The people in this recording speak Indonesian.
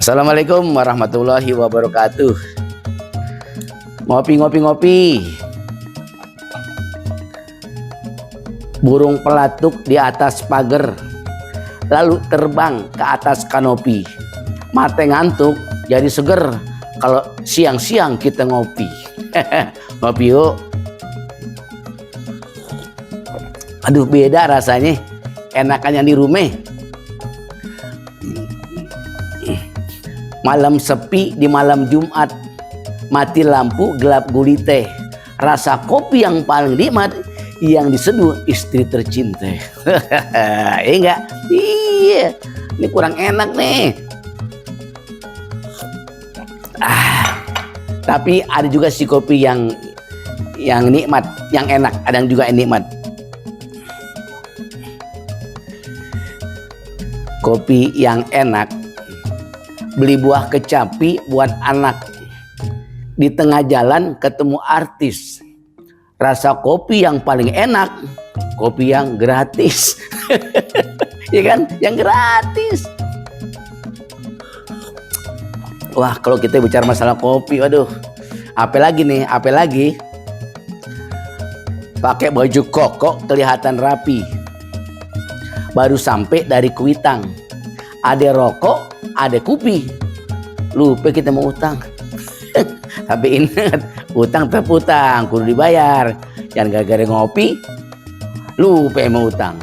Assalamualaikum warahmatullahi wabarakatuh. Ngopi. Burung pelatuk di atas pagar, lalu terbang ke atas kanopi. Mate ngantuk jadi seger kalau siang-siang kita ngopi. Ngopi yuk. Aduh, beda rasanya. Enakan yang di rumah. Malam sepi di malam Jumat, mati lampu gelap gulite, rasa kopi yang paling nikmat yang diseduh istri tercinta. Enggak? Iya, ini kurang enak nih. Tapi ada juga si kopi yang nikmat, yang enak, ada yang juga yang nikmat. Kopi yang enak, beli buah kecapi buat anak, di tengah jalan ketemu artis. Rasa kopi yang paling enak, kopi yang gratis. Ya kan, yang gratis. Wah, kalau kita bicara masalah kopi, waduh, apa lagi pakai baju koko kelihatan rapi, baru sampai dari Kuitang, ada rokok, ada kopi, lupa kita mau utang. Tapi ingat, utang tetap utang, kudu dibayar. Jangan gara-gara ngopi lupa mau utang.